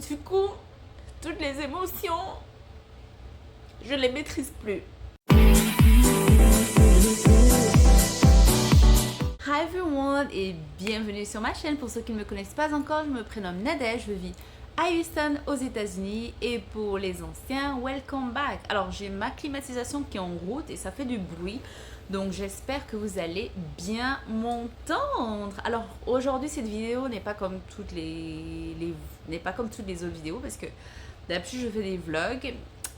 du coup, toutes les émotions, je les maîtrise plus. Hi everyone et bienvenue sur ma chaîne. Pour ceux qui ne me connaissent pas encore, je me prénomme Nadège, je vis à Houston aux États-Unis et pour les anciens, welcome back. Alors j'ai ma climatisation qui est en route et ça fait du bruit, donc j'espère que vous allez bien m'entendre. Alors aujourd'hui cette vidéo n'est pas comme toutes les autres vidéos parce que d'habitude je fais des vlogs.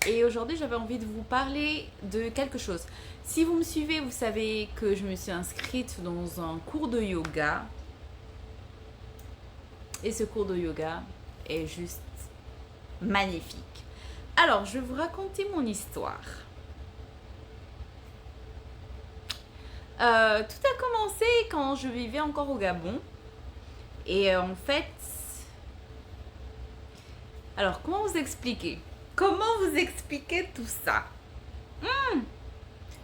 Et aujourd'hui, j'avais envie de vous parler de quelque chose. Si vous me suivez, vous savez que je me suis inscrite dans un cours de yoga. Et ce cours de yoga est juste magnifique. Alors, je vais vous raconter mon histoire. Tout a commencé quand je vivais encore au Gabon. Et en fait... Alors, comment vous expliquer tout ça?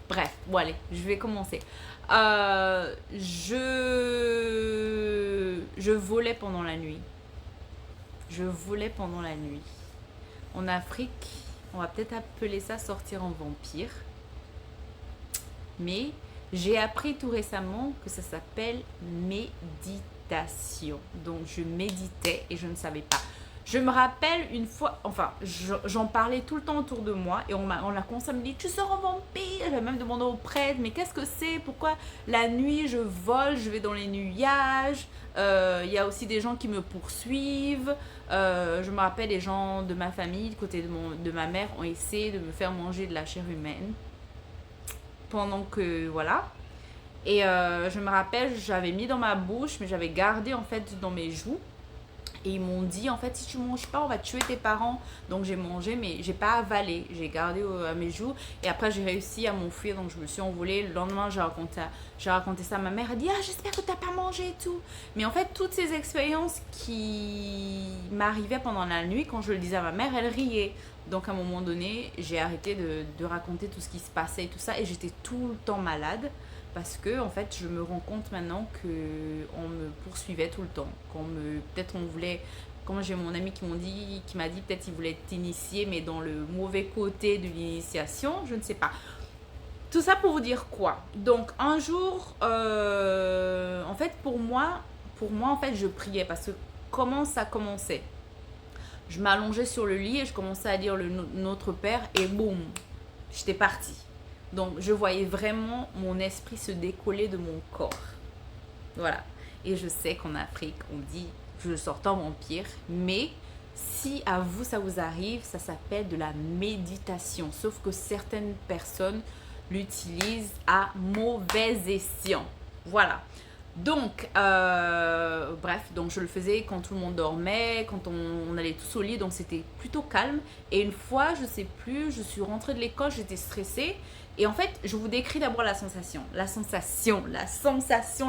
Bref, bon allez, je vais commencer. Je volais pendant la nuit. En Afrique, on va peut-être appeler ça sortir en vampire. Mais j'ai appris tout récemment que ça s'appelle méditation. Donc je méditais et je ne savais pas. Je me rappelle une fois, enfin, j'en parlais tout le temps autour de moi et on a commencé à me dire, tu sors en vampire. J'avais même demandé au prêtre, mais qu'est-ce que c'est? Pourquoi la nuit je vole, je vais dans les nuages? Il y a aussi des gens qui me poursuivent. Je me rappelle les gens de ma famille, du côté de ma mère, ont essayé de me faire manger de la chair humaine. Pendant que, voilà. Et je me rappelle, j'avais mis dans ma bouche, mais j'avais gardé en fait dans mes joues. Et ils m'ont dit, en fait, si tu manges pas, on va tuer tes parents. Donc j'ai mangé, mais j'ai pas avalé. J'ai gardé à mes joues. Et après, j'ai réussi à m'enfuir. Donc je me suis envolée. Le lendemain, j'ai raconté ça à ma mère. Elle dit, ah, j'espère que t'as pas mangé et tout. Mais en fait, toutes ces expériences qui m'arrivaient pendant la nuit, quand je le disais à ma mère, elle riait. Donc à un moment donné, j'ai arrêté de raconter tout ce qui se passait et tout ça. Et j'étais tout le temps malade. Parce que, en fait, je me rends compte maintenant qu'on me poursuivait tout le temps. Peut-être on voulait... Comme j'ai mon ami qui m'a dit peut-être qu'il voulait t'initier, mais dans le mauvais côté de l'initiation, je ne sais pas. Tout ça pour vous dire quoi? Donc, un jour, en fait, pour moi, en fait, je priais. Parce que comment ça commençait? Je m'allongeais sur le lit et je commençais à dire Notre Père et boum, j'étais partie. Donc, je voyais vraiment mon esprit se décoller de mon corps. Voilà. Et je sais qu'en Afrique, on dit je sors en vampire. Mais si à vous, ça vous arrive, ça s'appelle de la méditation. Sauf que certaines personnes l'utilisent à mauvais escient. Voilà. Donc, bref, donc je le faisais quand tout le monde dormait, quand on allait tous au lit, donc c'était plutôt calme. Et une fois, je sais plus, je suis rentrée de l'école, j'étais stressée. Et en fait, je vous décris d'abord la sensation,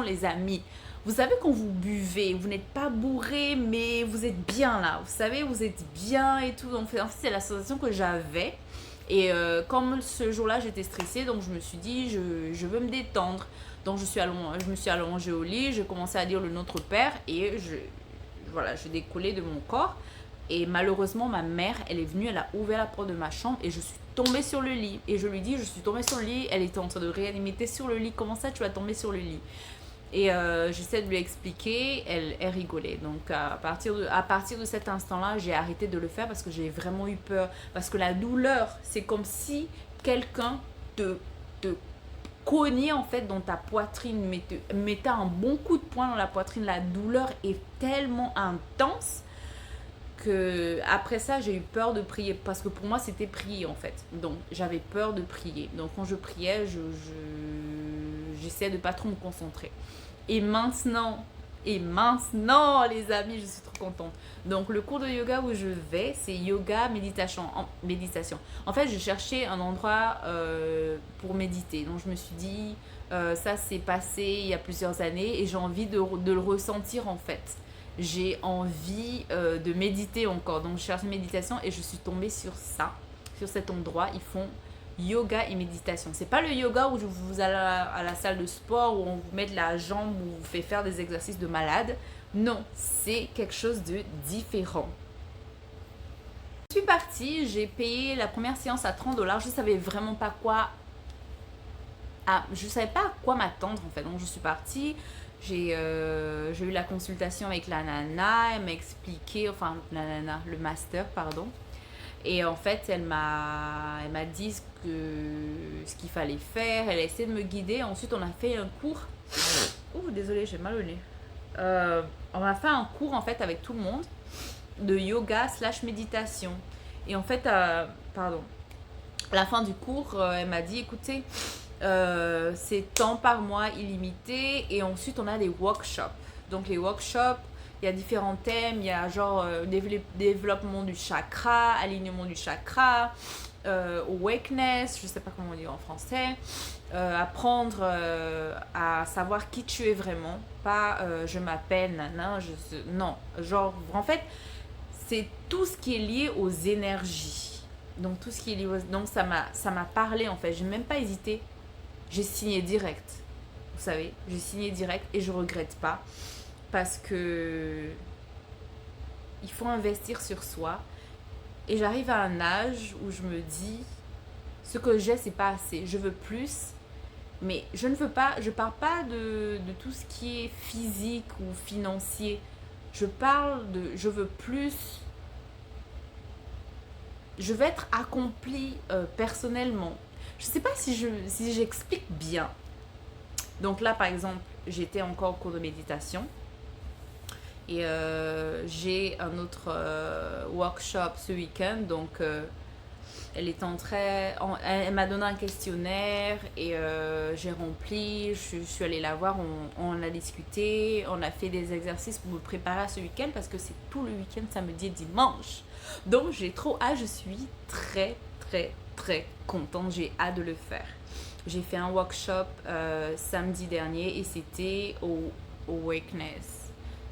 les amis. Vous savez quand vous buvez, vous n'êtes pas bourré, mais vous êtes bien là. Vous savez, vous êtes bien et tout. Donc, en fait, c'est la sensation que j'avais. Et comme ce jour-là, j'étais stressée, donc je me suis dit, je veux me détendre. Donc, je me suis allongée au lit, je commençais à dire le Notre Père et je décollais de mon corps. Et malheureusement, ma mère, elle est venue, elle a ouvert la porte de ma chambre et je suis tombée sur le lit. Et je lui dis, je suis tombée sur le lit. Elle était en train de réanimer sur le lit. Comment ça, tu vas tomber sur le lit? Et j'essaie de lui expliquer, elle rigolait. Donc à partir de cet instant-là, j'ai arrêté de le faire parce que j'ai vraiment eu peur. Parce que la douleur, c'est comme si quelqu'un te cognait en fait dans ta poitrine, mettait un bon coup de poing dans la poitrine. La douleur est tellement intense que après ça, j'ai eu peur de prier. Parce que pour moi, c'était prier en fait. Donc j'avais peur de prier. Donc quand je priais, j'essayais de pas trop me concentrer. Et maintenant, les amis, je suis trop contente. Donc, le cours de yoga où je vais, c'est yoga méditation. En fait, je cherchais un endroit pour méditer. Donc, je me suis dit, ça s'est passé il y a plusieurs années et j'ai envie de le ressentir en fait. J'ai envie de méditer encore. Donc, je cherchais méditation et je suis tombée sur ça, sur cet endroit. Ils font yoga et méditation. C'est pas le yoga où vous allez à la salle de sport où on vous met de la jambe, où on vous fait faire des exercices de malade. Non, c'est quelque chose de différent. suis partie, j'ai payé la première séance à 30 $. Je savais vraiment pas quoi. Je savais pas à quoi m'attendre en fait. Donc je suis partie. J'ai eu la consultation avec la nana. Elle m'a expliqué, enfin la nana, le master, pardon. Et en fait, elle m'a dit ce qu'il fallait faire. Elle a essayé de me guider. Ensuite, on a fait un cours. Ouh, désolée, j'ai mal au nez. On a fait un cours en fait avec tout le monde de yoga / méditation. Et en fait, pardon, à la fin du cours, elle m'a dit, écoutez, c'est tant par mois illimité. Et ensuite, on a des workshops. Donc les workshops, il y a différents thèmes. Il y a genre développement du chakra, alignement du chakra, awakeness, je sais pas comment on dit en français. Apprendre à savoir qui tu es vraiment. Pas je m'appelle nana, non, genre en fait, c'est tout ce qui est lié aux énergies. Donc tout ce qui est lié donc ça m'a parlé en fait, j'ai même pas hésité. J'ai signé direct. Vous savez, j'ai signé direct et je regrette pas parce que il faut investir sur soi et j'arrive à un âge où je me dis ce que j'ai c'est pas assez, je veux plus. Mais je ne veux pas, je parle pas de tout ce qui est physique ou financier. Je parle je veux plus, je veux être accomplie personnellement. Je sais pas si j'explique bien. Donc là, par exemple, j'étais encore au cours de méditation. Et j'ai un autre workshop ce week-end. Donc, elle m'a donné un questionnaire et j'ai rempli. Je suis allée la voir. On a discuté. On a fait des exercices pour me préparer à ce week-end parce que c'est tout le week-end, samedi et dimanche. Donc, j'ai trop hâte. Je suis très, très, très contente. J'ai hâte de le faire. J'ai fait un workshop samedi dernier et c'était au Awakeness.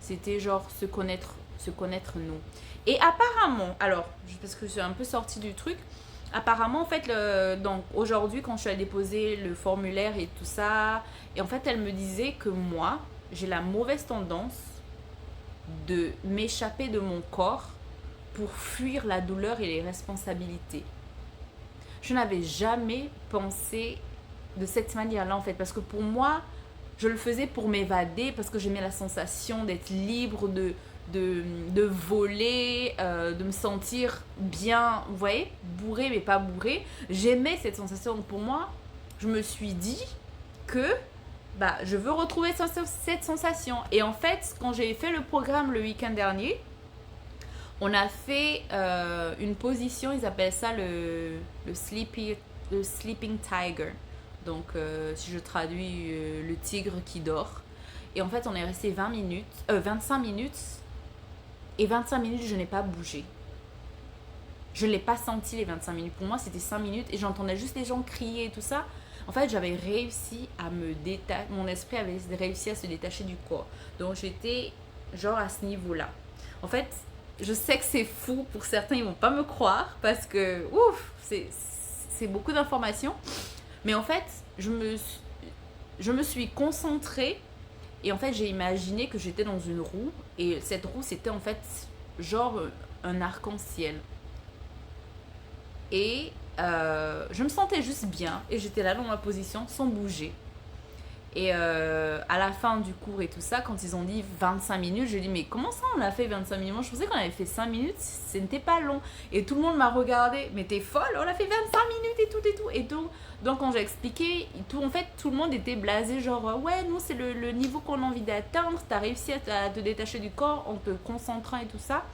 C'était genre se connaître nous. Et apparemment, alors, parce que je suis un peu sortie du truc, apparemment, en fait, donc aujourd'hui, quand je suis allée déposer le formulaire et tout ça, et en fait, elle me disait que moi, j'ai la mauvaise tendance de m'échapper de mon corps pour fuir la douleur et les responsabilités. Je n'avais jamais pensé de cette manière-là, en fait, parce que pour moi, je le faisais pour m'évader, parce que j'aimais la sensation d'être libre, de voler, de me sentir bien, vous voyez, bourré mais pas bourré. J'aimais cette sensation. Donc pour moi, je me suis dit que je veux retrouver cette sensation. Et en fait, quand j'ai fait le programme le week-end dernier, on a fait une position, ils appellent ça le sleeping tiger. Donc, si je traduis, le tigre qui dort. Et en fait, on est resté 25 minutes. Et 25 minutes, je n'ai pas bougé. Je ne l'ai pas senti les 25 minutes. Pour moi, c'était 5 minutes et j'entendais juste les gens crier et tout ça. En fait, j'avais réussi à me détacher. Mon esprit avait réussi à se détacher du corps. Donc, j'étais genre à ce niveau-là. En fait, je sais que c'est fou. Pour certains, ils ne vont pas me croire parce que, ouf, c'est beaucoup d'informations. Mais en fait, je me suis concentrée et en fait, j'ai imaginé que j'étais dans une roue et cette roue, c'était en fait genre un arc-en-ciel. Et je me sentais juste bien et j'étais là dans ma position sans bouger. Et à la fin du cours et tout ça, quand ils ont dit 25 minutes, je dis mais comment ça on a fait 25 minutes? Moi je pensais qu'on avait fait 5 minutes, ce n'était pas long. Et tout le monde m'a regardé, mais t'es folle, on a fait 25 minutes et tout. Donc quand j'ai expliqué, en fait tout le monde était blasé, genre ouais, nous c'est le niveau qu'on a envie d'atteindre, t'as réussi à te détacher du corps en te concentrant et tout ça.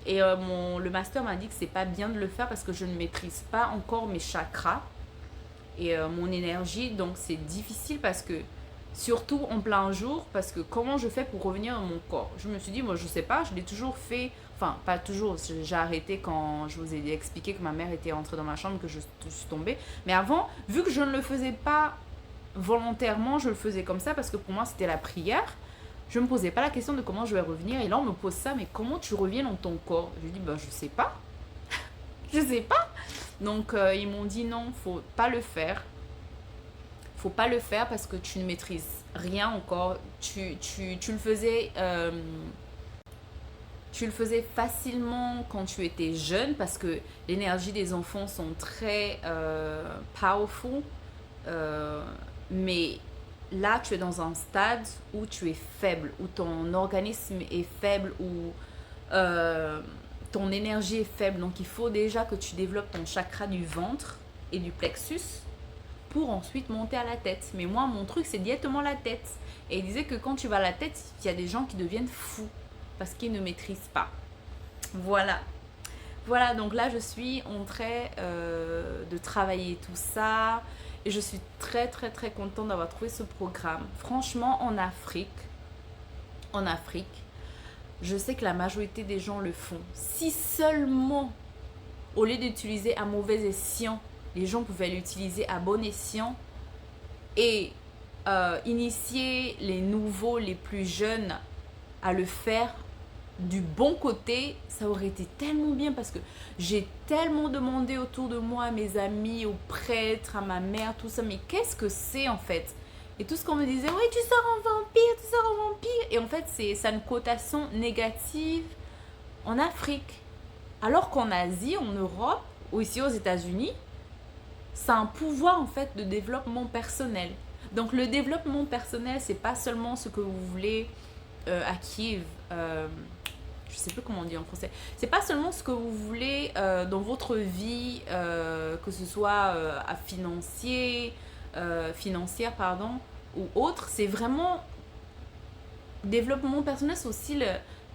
Et le master m'a dit que c'est pas bien de le faire parce que je ne maîtrise pas encore mes chakras et mon énergie, donc c'est difficile parce que surtout en plein jour, parce que comment je fais pour revenir dans mon corps? Je me suis dit, moi je sais pas, je l'ai toujours fait, enfin pas toujours, j'ai arrêté quand je vous ai expliqué que ma mère était entrée dans ma chambre, que je suis tombée, mais avant, vu que je ne le faisais pas volontairement, je le faisais comme ça parce que pour moi c'était la prière. Je me posais pas la question de comment je vais revenir et là on me pose ça, mais comment tu reviens dans ton corps? Je dis je sais pas. Je sais pas. Donc ils m'ont dit non, faut pas le faire. Faut pas le faire parce que tu ne maîtrises rien encore. Tu le faisais Tu le faisais facilement quand tu étais jeune parce que l'énergie des enfants sont très powerful. Euh, mais là, tu es dans un stade où tu es faible, où ton organisme est faible, où euh, ton énergie est faible. Donc, il faut déjà que tu développes ton chakra du ventre et du plexus pour ensuite monter à la tête. Mais moi, mon truc, c'est directement la tête. Et il disait que quand tu vas à la tête, il y a des gens qui deviennent fous parce qu'ils ne maîtrisent pas. Voilà. Voilà, donc là, je suis en train de travailler tout ça. Et je suis très, très, très contente d'avoir trouvé ce programme. Franchement, en Afrique, je sais que la majorité des gens le font. Si seulement, au lieu d'utiliser à mauvais escient, les gens pouvaient l'utiliser à bon escient et initier les nouveaux, les plus jeunes à le faire du bon côté, ça aurait été tellement bien parce que j'ai tellement demandé autour de moi, à mes amis, aux prêtres, à ma mère, tout ça, mais qu'est-ce que c'est en fait? Et tout ce qu'on me disait, oui, tu sors en vampire, tu sors en vampire. Et en fait, ça a une connotation négative en Afrique. Alors qu'en Asie, en Europe, ou ici aux États-Unis, ça a un pouvoir en fait de développement personnel. Donc le développement personnel, c'est pas seulement ce que vous voulez acquérir. Je sais plus comment on dit en français. C'est pas seulement ce que vous voulez dans votre vie, que ce soit financière pardon, ou autre. C'est vraiment développement personnel, c'est aussi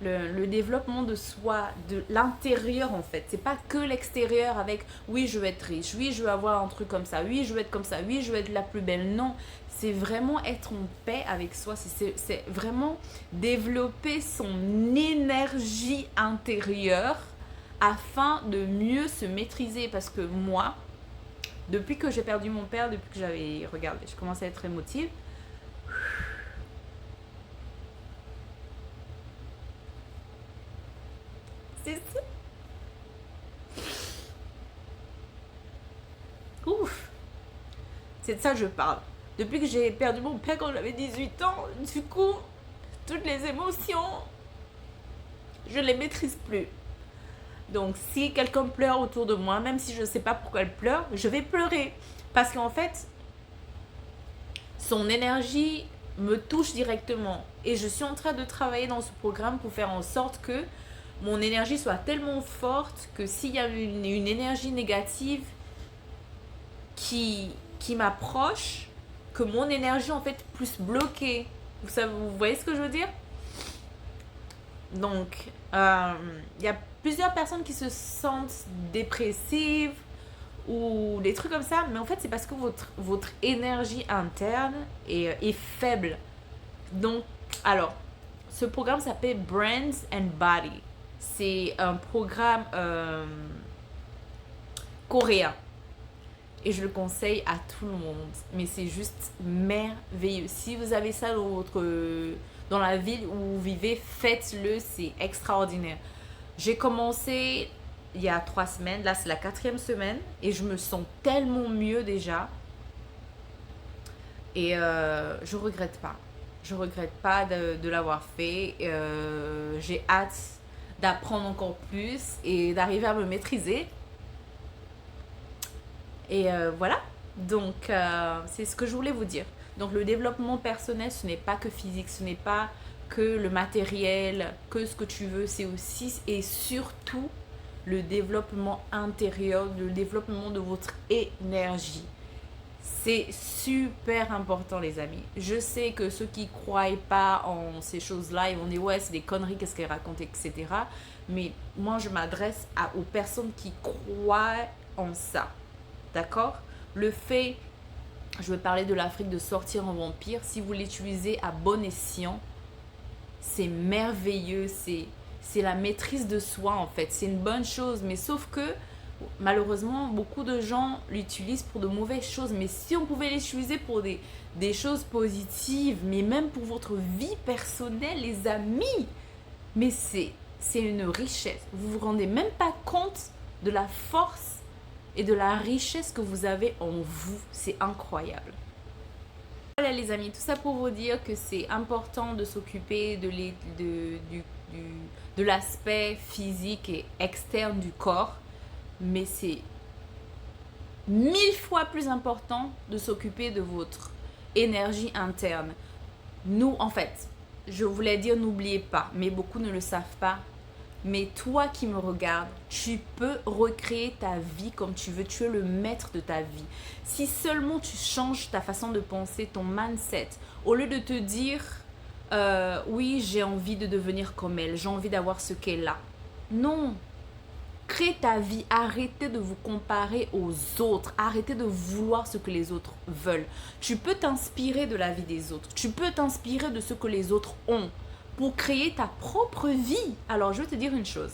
le développement de soi, de l'intérieur en fait. C'est pas que l'extérieur avec oui, je veux être riche, oui, je veux avoir un truc comme ça, oui, je veux être comme ça, oui, je veux être la plus belle. Non, c'est vraiment être en paix avec soi. C'est vraiment développer son énergie intérieure afin de mieux se maîtriser. Parce que moi, depuis que j'ai perdu mon père, depuis que regardez, je commence à être émotive. C'est ça. Ouf. C'est de ça que je parle. Depuis que j'ai perdu mon père quand j'avais 18 ans, du coup, toutes les émotions, je les maîtrise plus. Donc, si quelqu'un pleure autour de moi, même si je ne sais pas pourquoi elle pleure, je vais pleurer. Parce qu'en fait, son énergie me touche directement. Et je suis en train de travailler dans ce programme pour faire en sorte que mon énergie soit tellement forte que s'il y a une énergie négative qui m'approche, que mon énergie en fait puisse bloquer. Vous voyez ce que je veux dire? Donc, il y a plusieurs personnes qui se sentent dépressives ou des trucs comme ça, mais en fait c'est parce que votre énergie interne est faible. Donc, alors, ce programme s'appelle Brands and Body. C'est un programme coréen. Et je le conseille à tout le monde. Mais c'est juste merveilleux. Si vous avez ça dans la ville où vous vivez, faites-le. C'est extraordinaire. J'ai commencé il y a 3 semaines. Là, c'est la 4e semaine. Et je me sens tellement mieux déjà. Et je regrette pas. Je regrette pas de l'avoir fait. J'ai hâte d'apprendre encore plus et d'arriver à me maîtriser. Et voilà, donc c'est ce que je voulais vous dire. Donc le développement personnel, ce n'est pas que physique, ce n'est pas que le matériel, que ce que tu veux, c'est aussi et surtout le développement intérieur, le développement de votre énergie. C'est super important les amis. Je sais que ceux qui ne croient pas en ces choses-là, ils vont dire ouais c'est des conneries, qu'est-ce qu'elle raconte, etc. Mais moi je m'adresse aux personnes qui croient en ça. D'accord? Le fait, je vais parler de l'Afrique, de sortir en vampire, si vous l'utilisez à bon escient, c'est merveilleux, c'est la maîtrise de soi en fait, c'est une bonne chose, mais sauf que malheureusement, beaucoup de gens l'utilisent pour de mauvaises choses, mais si on pouvait l'utiliser pour des choses positives, mais même pour votre vie personnelle, les amis, mais c'est une richesse. Vous vous rendez même pas compte de la force et de la richesse que vous avez en vous. C'est incroyable. Voilà les amis, tout ça pour vous dire que c'est important de s'occuper de l'aspect physique et externe du corps, mais c'est 1000 fois plus important de s'occuper de votre énergie interne. Nous, en fait, je voulais dire n'oubliez pas, mais beaucoup ne le savent pas. Mais toi qui me regardes, tu peux recréer ta vie comme tu veux. Tu es le maître de ta vie. Si seulement tu changes ta façon de penser, ton mindset, au lieu de te dire oui, j'ai envie de devenir comme elle, j'ai envie d'avoir ce qu'elle a. Non. Crée ta vie. Arrêtez de vous comparer aux autres. Arrêtez de vouloir ce que les autres veulent. Tu peux t'inspirer de la vie des autres. Tu peux t'inspirer de ce que les autres ont pour créer ta propre vie. Alors, je vais te dire une chose.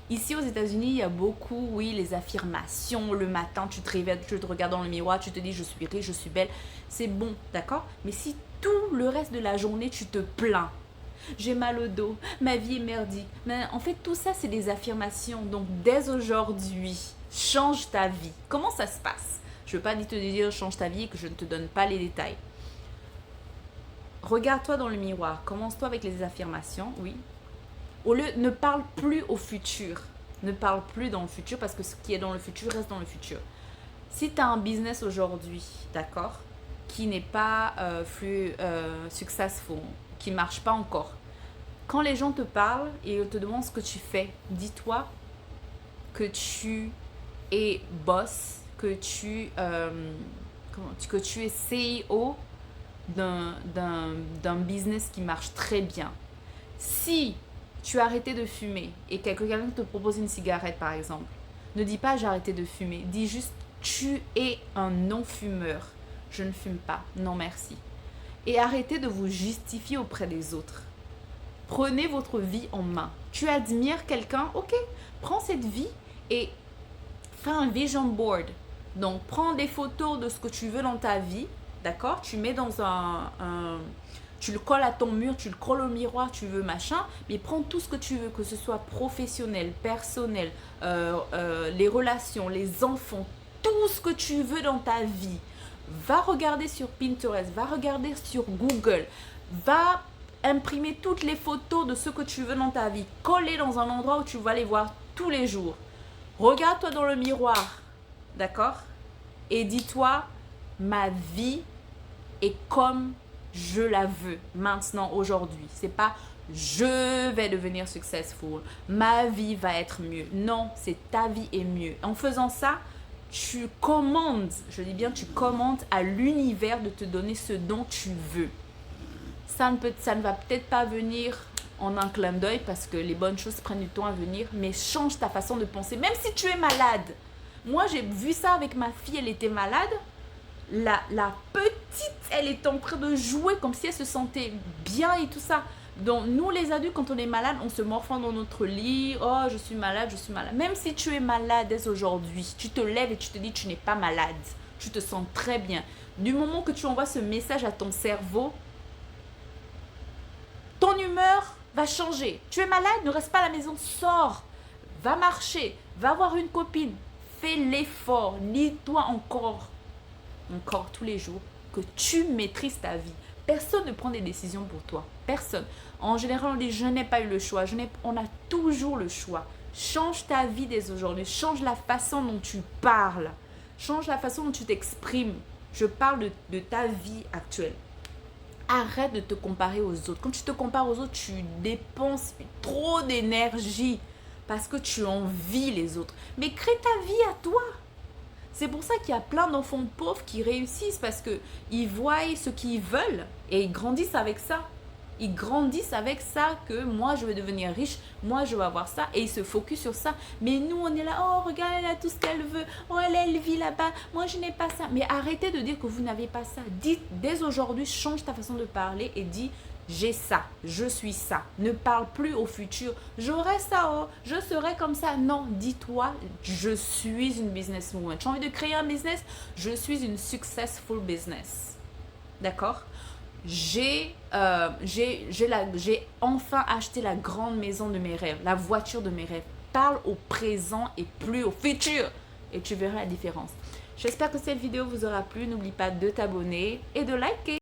Ici, aux États-Unis, il y a beaucoup, oui, les affirmations. Le matin, tu te réveilles, tu te regardes dans le miroir, tu te dis, je suis riche, je suis belle. C'est bon, d'accord? Mais si tout le reste de la journée, tu te plains, j'ai mal au dos, ma vie est merdique. Mais en fait, tout ça, c'est des affirmations. Donc, dès aujourd'hui, change ta vie. Comment ça se passe? Je ne veux pas te dire change ta vie et que je ne te donne pas les détails. Regarde-toi dans le miroir. Commence-toi avec les affirmations, oui. Au lieu, ne parle plus au futur. Ne parle plus dans le futur parce que ce qui est dans le futur reste dans le futur. Si tu as un business aujourd'hui, d'accord, qui n'est pas successful, qui ne marche pas encore, quand les gens te parlent et te demandent ce que tu fais, dis-toi que tu es boss, que tu es CEO d'un business qui marche très bien. Si tu as arrêté de fumer et quelqu'un te propose une cigarette par exemple, ne dis pas j'ai arrêté de fumer, dis juste tu es un non-fumeur, je ne fume pas, non merci. Et arrêtez de vous justifier auprès des autres. Prenez votre vie en main. Tu admires quelqu'un, ok, prends cette vie et fais un vision board. Donc prends des photos de ce que tu veux dans ta vie. D'accord? Tu mets dans tu le colles à ton mur, tu le colles au miroir, tu veux machin, mais prends tout ce que tu veux, que ce soit professionnel, personnel, les relations, les enfants, tout ce que tu veux dans ta vie. Va regarder sur Pinterest, va regarder sur Google, va imprimer toutes les photos de ce que tu veux dans ta vie, coller dans un endroit où tu vas les voir tous les jours. Regarde-toi dans le miroir, d'accord? Et dis-toi, ma vie est comme je la veux maintenant, aujourd'hui. C'est pas je vais devenir successful, ma vie va être mieux. Non, c'est ta vie est mieux. En faisant ça, tu commandes, je dis bien tu commandes à l'univers de te donner ce dont tu veux. Ça ne va peut-être pas venir en un clin d'œil parce que les bonnes choses prennent du temps à venir, mais change ta façon de penser. Même si tu es malade. Moi, j'ai vu ça avec ma fille, elle était malade. La petite, elle est en train de jouer comme si elle se sentait bien et tout ça. Donc, nous, les adultes, quand on est malade, on se morfond dans notre lit. Oh, je suis malade, je suis malade. Même si tu es malade dès aujourd'hui, tu te lèves et tu te dis tu n'es pas malade. Tu te sens très bien. Du moment que tu envoies ce message à ton cerveau, ton humeur va changer. Tu es malade, ne reste pas à la maison, sors. Va marcher, va voir une copine. Fais l'effort, lis-toi encore tous les jours, que tu maîtrises ta vie. Personne ne prend des décisions pour toi. Personne. En général, on dit je n'ai pas eu le choix. On a toujours le choix. Change ta vie dès aujourd'hui. Change la façon dont tu parles. Change la façon dont tu t'exprimes. Je parle de ta vie actuelle. Arrête de te comparer aux autres. Quand tu te compares aux autres, tu dépenses trop d'énergie parce que tu envies les autres. Mais crée ta vie à toi. C'est pour ça qu'il y a plein d'enfants pauvres qui réussissent parce qu'ils voient ce qu'ils veulent et ils grandissent avec ça. Ils grandissent avec ça que moi je vais devenir riche, moi je vais avoir ça et ils se focus sur ça. Mais nous on est là, oh regarde elle a tout ce qu'elle veut, oh elle vit là-bas, moi je n'ai pas ça. Mais arrêtez de dire que vous n'avez pas ça. Dites dès aujourd'hui, change ta façon de parler et dis j'ai ça, je suis ça. Ne parle plus au futur, j'aurai ça, oh, je serai comme ça. Non, dis-toi, je suis une businesswoman. Tu as envie de créer un business? Je suis une successful business. D'accord? J'ai enfin acheté la grande maison de mes rêves, la voiture de mes rêves. Parle au présent et plus au futur et tu verras la différence. J'espère que cette vidéo vous aura plu. N'oublie pas de t'abonner et de liker.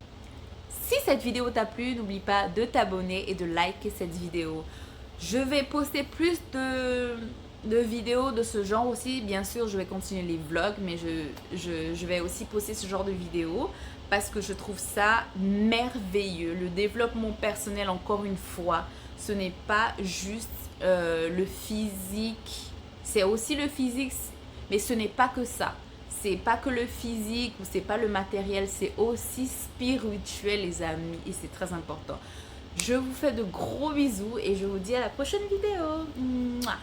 Si cette vidéo t'a plu, n'oublie pas de t'abonner et de liker cette vidéo. Je vais poster plus de vidéos de ce genre aussi. Bien sûr, je vais continuer les vlogs, mais je vais aussi poster ce genre de vidéos parce que je trouve ça merveilleux. Le développement personnel, encore une fois, ce n'est pas juste le physique. C'est aussi le physique, mais ce n'est pas que ça. C'est pas que le physique ou c'est pas le matériel, c'est aussi spirituel, les amis, et c'est très important. Je vous fais de gros bisous et je vous dis à la prochaine vidéo. Mouah.